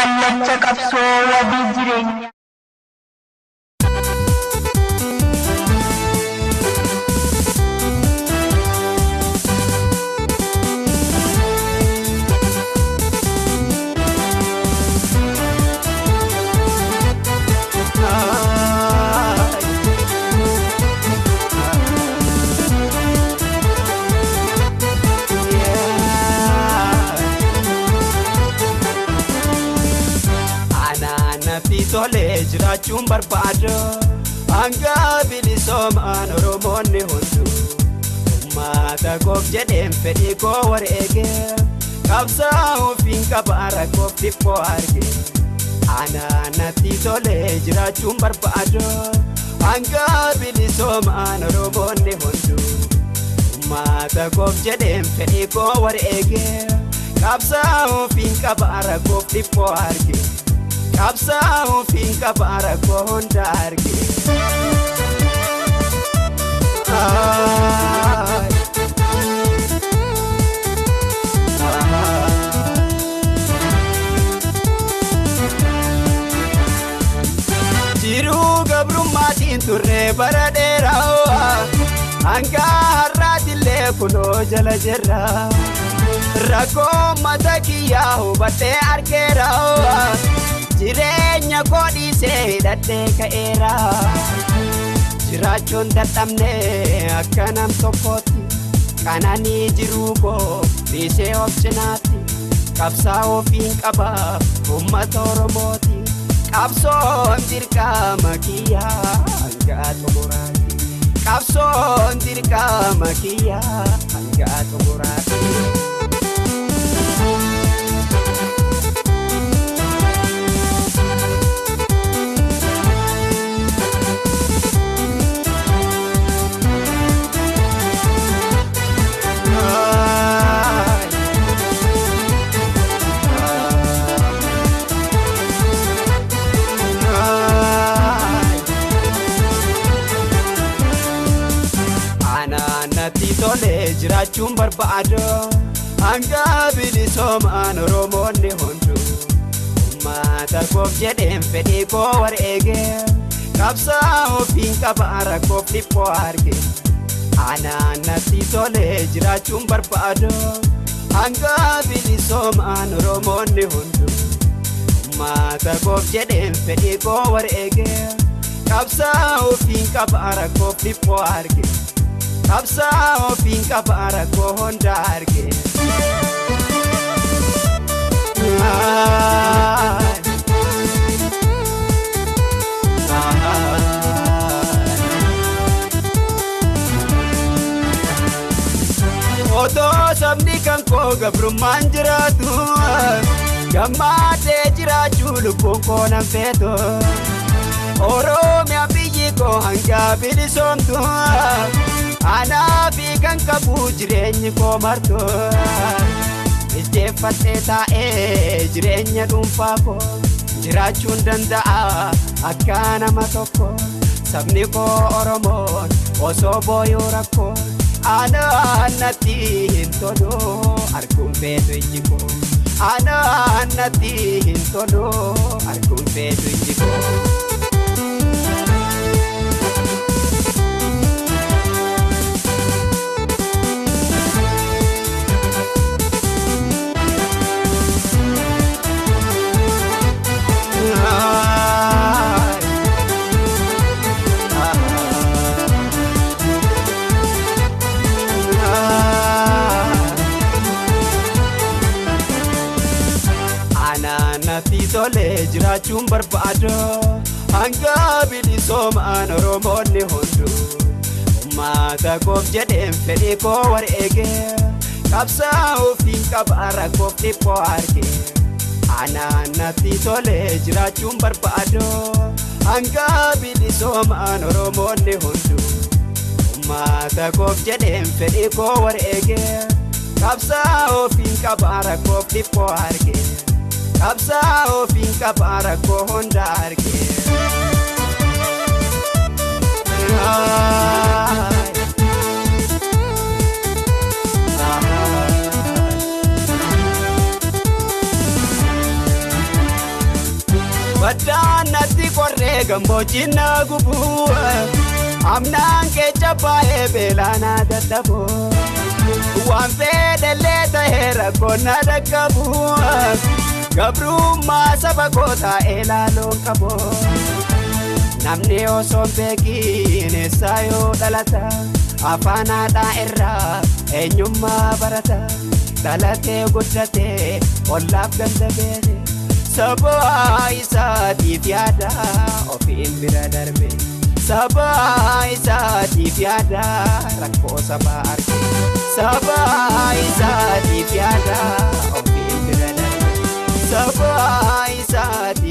kallacha qabsoo wabii jireenya. Tole jiraachuun barbaada hanga bilisoomaan Oromoonni hundu ummata Koof jedheen fedhii koo wareege qabsaa'uuf hin qaba rakkoof dhiphoo arge anaanatti tole jiraachuun barbaada hanga bilisoomaan Oromoonni hundu ummata Koof jedheen fedhii koo wareege qabsaa'uuf hin qaba rakkoof dhiphoo arge Kapsa fin kapara kohonda arge Jiru gabrummatiin turre bara dheeraa hanga har'aatillee kunoo jala jirra rakkoo mata kiyyaa hubadhee argeera Jireenya koodhiisee hidhadhee ka'eera jiraachuun dadhabnee akka nam tokkootti qananii jiruu koo dhiisee of cinaatti qabsaa'uuf hin qaba ummata Oromooti qabsoon dirqama kiyyaa hanga xumuraatti qabsoon dirqama kiyyaa hanga xumuraatti. Tole jiraachuun barbaada hanga bilisoomaan Oromoonni hundu ummata Koof jedheen fedhii koo wareege qabsaa'uuf hin qaba rakkoof dhiphoo arge anaanatti tole jiraachuun barbaada hanga bilisoomaan Oromoonni hundu ummata Koof jedheen fedhii koo wareege qabsaa'uuf hin qaba rakkoof dhiphoo arge Kapsa fin kapara kohonda arge Oto sabni kan koo gabrummaan jiraatu gammaatee jiraachuu lubbuun koo nan feeto Oromiyaa biyyi koo hanga bilisoomtu Anafi kan kabu jireenyi koo marto Ijjeeffatee taa'ee jireenya dhuunfaa koo jiraachuun danda'a akka nama tokko sabni koo Oromoon osoo booyuu rakkoo anaannatti hin tolu arguun feetu ijji koo anaannatti hin tolu arguun feetu ijji koo Tole jiraachuun barbaada hanga bilisoomaan Oromoonni hundu ummata Koof jedheen fedhii koo wareege qabsaa'uuf hin qaba rakkoof dhiphoo arge anaanatti tole jiraachuun barbaada hanga bilisoomaan Oromoonni hundu ummata Koof jedheen fedhii koo wareege qabsaa'uuf hin qaba rakkoof dhiphoo arge Kapsa fin kapara kohonda arge Baddaanatti qorree gammoojjiin na gubu amnaan kecha baay'ee beelaanaa dadhaboo waan fedhellee ta'ee rakkoon na dhaqqabu gabrummaa saba kootaa ilaaloon qaboo namni osoo beekiin eessaa yoo dhalata afaan haadhaa irraa eenyummaa barata dhalatee guddatee ollaaf ganda beeke saba isaatiif yaada ofiin bira darbe saba isaatiif yaada rakkoo sabaa arge saba isaatiif yaada ofiin bira darbe saba isaatiif